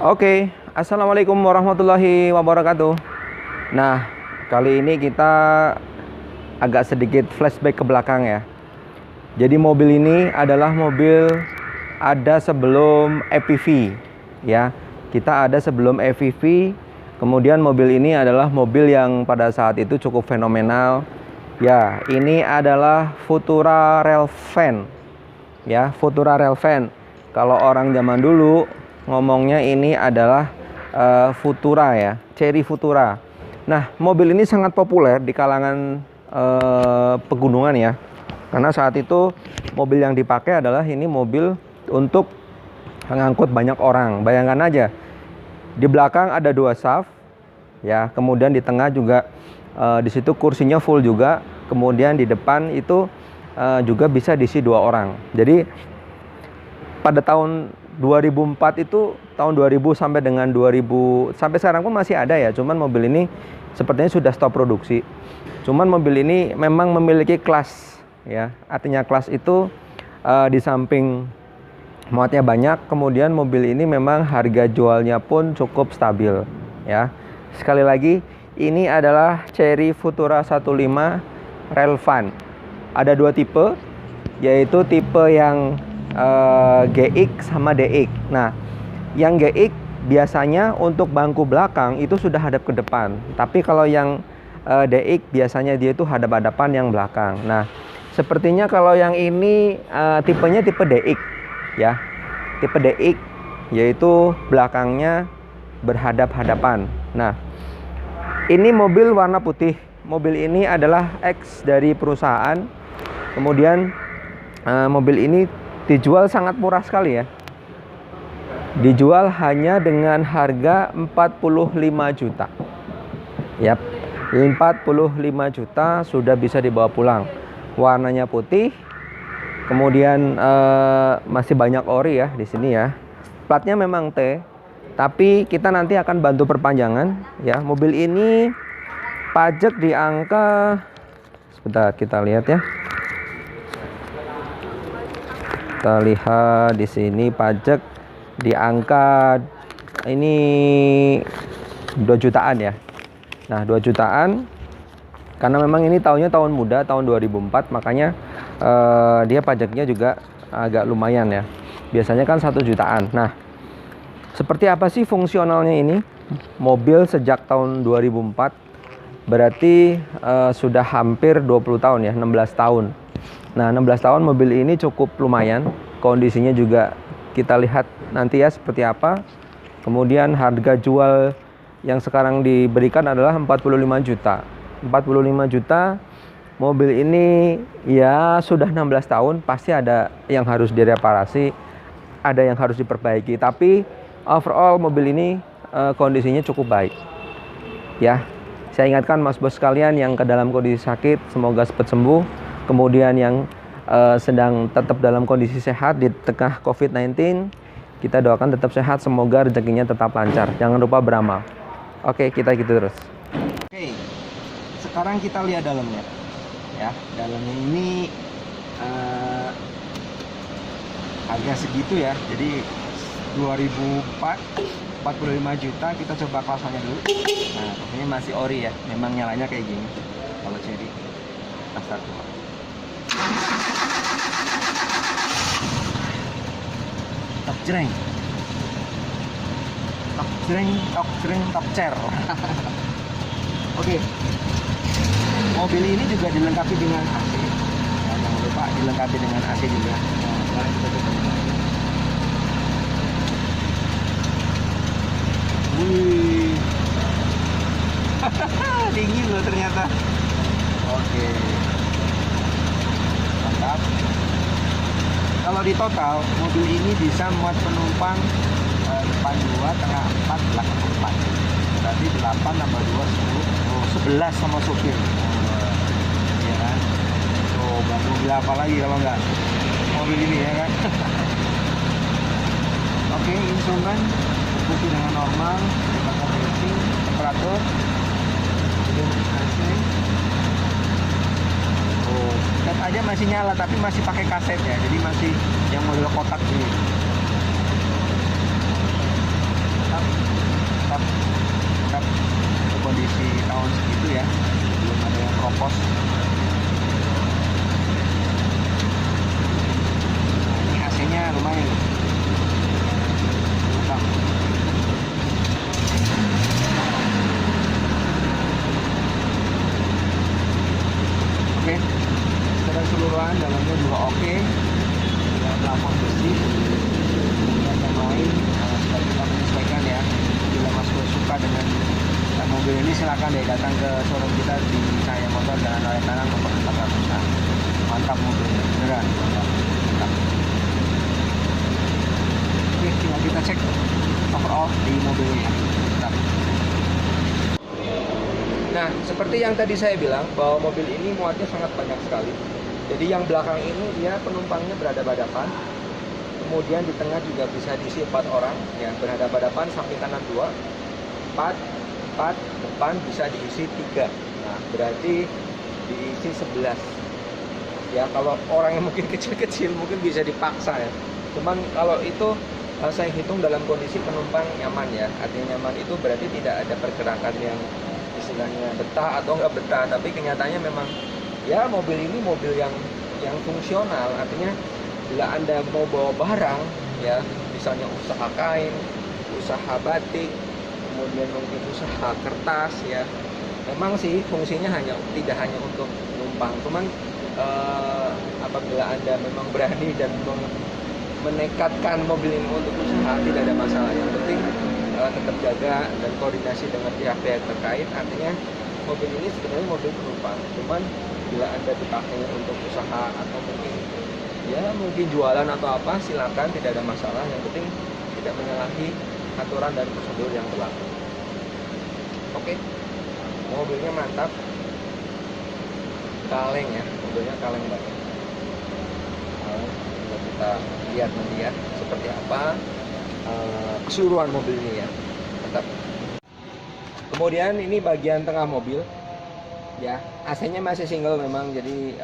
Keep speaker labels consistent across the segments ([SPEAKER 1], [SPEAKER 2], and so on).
[SPEAKER 1] Oke, assalamualaikum warahmatullahi wabarakatuh. Nah, kali ini kita agak sedikit flashback ke belakang ya. Jadi mobil ini adalah mobil ada sebelum EPV ya. Kita ada sebelum EPV. Kemudian mobil ini adalah mobil yang pada saat itu cukup fenomenal. Ya, ini adalah Futura Railvan. Ya, Futura Railvan. Kalau orang zaman dulu ngomongnya ini adalah Futura ya, Chery Futura. Nah, mobil ini sangat populer di kalangan pegunungan ya. Karena saat itu mobil yang dipakai adalah ini mobil untuk mengangkut banyak orang. Bayangkan aja, di belakang ada 2 saf ya, kemudian di tengah juga di situ kursinya full juga, kemudian di depan itu juga bisa diisi 2 orang. Jadi pada tahun 2004 itu, tahun 2000 sampai dengan 2000 sampai sekarang pun masih ada ya, cuman mobil ini sepertinya sudah stop produksi. Cuman mobil ini memang memiliki kelas ya, artinya kelas itu di samping muatnya banyak, kemudian mobil ini memang harga jualnya pun cukup stabil ya. Sekali lagi, ini adalah Chery Futura 15 Railvan. Ada 2 tipe, yaitu tipe yang GX sama DX. Nah, yang GX biasanya untuk bangku belakang itu sudah hadap ke depan. Tapi kalau yang DX biasanya dia itu hadap-hadapan yang belakang. Nah, sepertinya kalau yang ini tipenya tipe DX ya. Tipe DX yaitu belakangnya berhadap-hadapan. Nah, ini mobil warna putih. Mobil ini adalah X dari perusahaan. Kemudian mobil ini dijual sangat murah sekali ya. Dijual hanya dengan harga 45 juta. Yap, 45 juta sudah bisa dibawa pulang. Warnanya putih. Kemudian masih banyak ori ya di sini ya. Platnya memang T, tapi kita nanti akan bantu perpanjangan ya. Mobil ini pajak di angka, sebentar kita lihat ya. Kita lihat di sini pajak di angka ini 2 jutaan ya. Nah, 2 jutaan karena memang ini tahunnya tahun muda, tahun 2004, makanya dia pajaknya juga agak lumayan ya. Biasanya kan 1 jutaan. Nah, seperti apa sih fungsionalnya ini? Mobil sejak tahun 2004 berarti sudah hampir 20 tahun ya, 16 tahun. Nah, 16 tahun mobil ini cukup lumayan. Kondisinya juga kita lihat nanti ya seperti apa. Kemudian harga jual yang sekarang diberikan adalah 45 juta. 45 juta. Mobil ini ya sudah 16 tahun, pasti ada yang harus direparasi, ada yang harus diperbaiki. Tapi overall mobil ini kondisinya cukup baik. Ya, saya ingatkan mas bos sekalian yang ke dalam kondisi sakit, semoga cepat sembuh. Kemudian yang sedang tetap dalam kondisi sehat di tengah COVID-19, kita doakan tetap sehat, semoga rezekinya tetap lancar. Jangan lupa beramal. Oke, kita gitu terus. Oke, sekarang kita lihat dalamnya. Ya, dalamnya ini harga segitu ya. Jadi 2004 45 juta. Kita coba klasannya dulu. Nah, ini masih ori ya. Memang nyalanya kayak gini. Kalau Chery pasar tua. Tok jreng. Tok jreng, tok jreng, tok cer. Oke. Mobil ini juga dilengkapi dengan AC. Nah, jangan lupa dilengkapi dengan AC juga. Nah, sekarang kita coba. Wih. Dingin loh ternyata. Oke. Mantap. Kalau di total mobil ini bisa muat penumpang depan 2, tengah 4, belakang 4. Berarti 8 tambah 2 10. Oh, 11 sama supir. Iya kan? Coba mobil apa lagi kalau enggak mobil ini ya kan? Oke, instrumen fungsi dengan normal, bakar racing, temperatur, AC. Oh, cat aja masih nyala tapi masih pakai kaset ya, jadi masih yang model kotak ini. silakan deh datang ke showroom kita di Cahaya Motor Jalan Raya Tanah nomor 400. Mantap mobilnya, beneran mantap. Oke, tinggal kita cek overall di mobilnya. Mantap. Nah, seperti yang tadi saya bilang bahwa mobil ini muatnya sangat banyak sekali. Jadi yang belakang ini dia penumpangnya berhadapan-hadapan. Kemudian di tengah juga bisa diisi 4 orang ya, berhadapan-hadapan, samping kanan 2, 4, depan bisa diisi 3. Nah, berarti diisi 11. Ya, kalau orang yang mungkin kecil-kecil mungkin bisa dipaksa ya. Cuman kalau itu saya hitung dalam kondisi penumpang nyaman ya. Artinya nyaman itu berarti tidak ada pergerakan yang istilahnya betah atau nggak betah, tapi kenyataannya memang ya mobil ini mobil yang fungsional. Artinya bila Anda mau bawa barang ya, misalnya usaha kain, usaha batik, kemudian mungkin usaha kertas ya, memang sih fungsinya tidak hanya untuk penumpang. Cuman apabila Anda memang berani dan menekatkan mobil ini untuk usaha, tidak ada masalah. Yang penting tetap jaga dan koordinasi dengan pihak-pihak terkait. Artinya mobil ini sebenarnya mobil penumpang, cuman bila Anda dipakainya untuk usaha atau mungkin jualan atau apa, silakan, tidak ada masalah. Yang penting tidak menyalahi aturan dan prosedur yang berlaku. Oke, mobilnya mantap, kaleng ya, mobilnya kaleng banget. Coba kita lihat nanti ya seperti apa keseluruhan mobil ini ya, mantap. Kemudian ini bagian tengah mobil ya, AC-nya masih single memang, jadi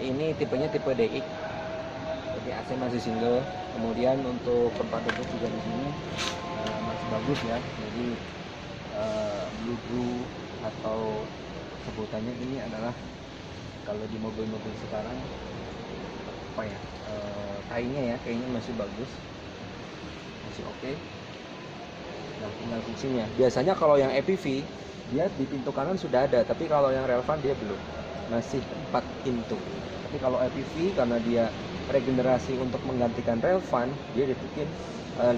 [SPEAKER 1] ini tipenya tipe DX, jadi AC masih single. Kemudian untuk tempat duduk juga di sini masih bagus ya, jadi blue atau sebutannya ini adalah kalau di mobil-mobil sekarang apa ya, kayaknya masih bagus, masih oke. Nah, tinggal fungsinya. Biasanya kalau yang EPV dia di pintu kanan sudah ada, tapi kalau yang relevan dia belum, masih 4 pintu. Tapi kalau EPV karena dia regenerasi untuk menggantikan relevan, dia dibikin 5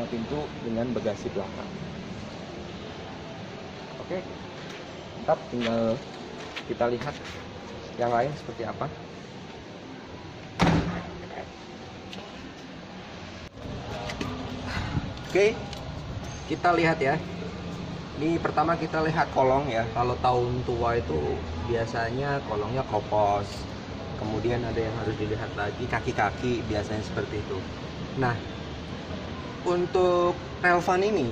[SPEAKER 1] pintu dengan bagasi belakang. Oke, mantap. Tinggal kita lihat yang lain seperti apa. Oke, kita lihat ya. Ini pertama kita lihat kolong ya. Kalau tahun tua itu biasanya kolongnya kopos. Kemudian ada yang harus dilihat lagi, kaki-kaki biasanya seperti itu. Nah, untuk relevan ini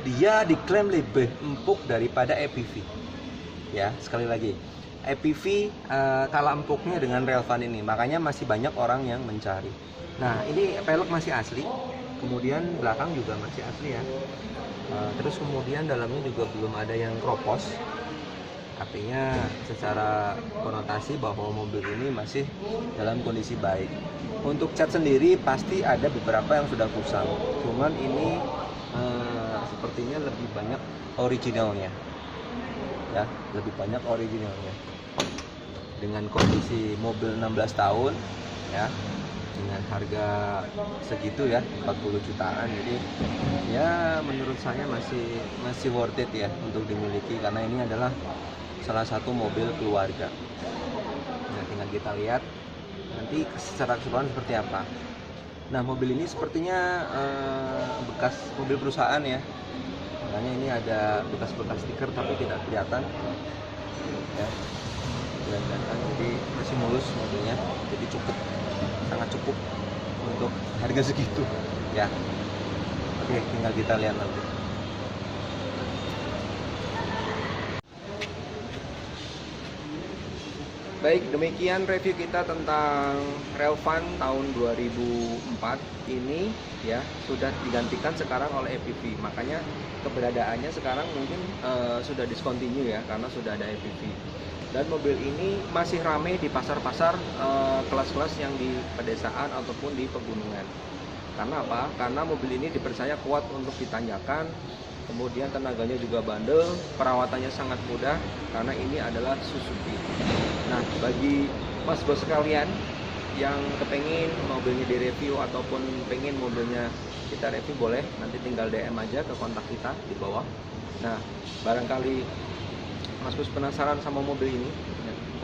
[SPEAKER 1] dia diklaim lebih empuk daripada EPV. Ya, sekali lagi, EPV kalah empuknya dengan relevan ini. Makanya masih banyak orang yang mencari. Nah, ini pelek masih asli. Kemudian belakang juga masih asli ya. Terus kemudian dalamnya juga belum ada yang kropos. Artinya secara konotasi bahwa mobil ini masih dalam kondisi baik. Untuk cat sendiri pasti ada beberapa yang sudah kusam. Cuman ini sepertinya lebih banyak originalnya. Ya, lebih banyak originalnya. Dengan kondisi mobil 16 tahun ya, dengan harga segitu ya, 40 jutaan. Jadi ya menurut saya masih worth it ya untuk dimiliki, karena ini adalah salah satu mobil keluarga. Nah, tinggal kita lihat nanti secara keseluruhan seperti apa. Nah, mobil ini sepertinya bekas mobil perusahaan ya, makanya ini ada bekas-bekas stiker tapi tidak kelihatan ya, tidak kelihatan. Jadi masih mulus mobilnya, jadi sangat cukup untuk harga segitu ya. Oke, tinggal kita lihat nanti. Baik, demikian review kita tentang Relvan tahun 2004 ini ya, sudah digantikan sekarang oleh EPV. Makanya keberadaannya sekarang mungkin sudah discontinue ya, karena sudah ada EPV. Dan mobil ini masih ramai di pasar-pasar kelas-kelas yang di pedesaan ataupun di pegunungan. Karena apa? Karena mobil ini dipercaya kuat untuk ditanjakan, kemudian tenaganya juga bandel, perawatannya sangat mudah karena ini adalah Suzuki. Nah, bagi mas bos sekalian yang kepengen mobilnya direview ataupun pengen mobilnya kita review, boleh nanti tinggal DM aja ke kontak kita di bawah. Nah, barangkali Mas Bus penasaran sama mobil ini,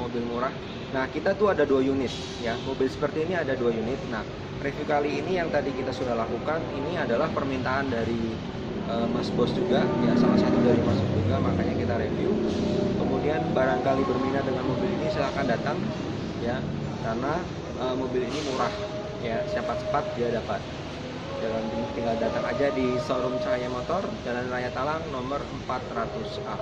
[SPEAKER 1] mobil murah. Nah, kita tuh ada 2 unit ya, mobil seperti ini ada 2 unit. Nah, review kali ini yang tadi kita sudah lakukan ini adalah permintaan dari Mas Bos juga ya, salah satu dari Mas Bos juga, makanya kita review. Kemudian barangkali berminat dengan mobil ini silahkan datang ya, karena mobil ini murah ya, cepat-cepat dia dapat. Tinggal datang aja di showroom Cahaya Motor, Jalan Raya Talang nomor 400A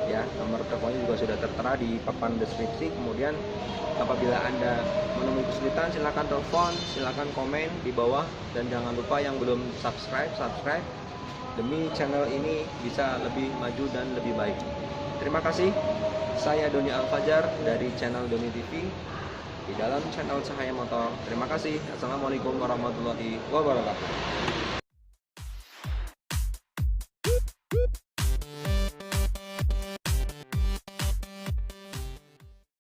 [SPEAKER 1] ya. Nomor teleponnya juga sudah tertera di papan deskripsi. Kemudian apabila Anda menemui kesulitan, silakan telepon, silakan komen di bawah, dan jangan lupa yang belum subscribe demi channel ini bisa lebih maju dan lebih baik. Terima kasih. Saya Doni Al-Fajar dari channel Doni TV di dalam channel Cahaya Motor. Terima kasih. Assalamualaikum warahmatullahi wabarakatuh.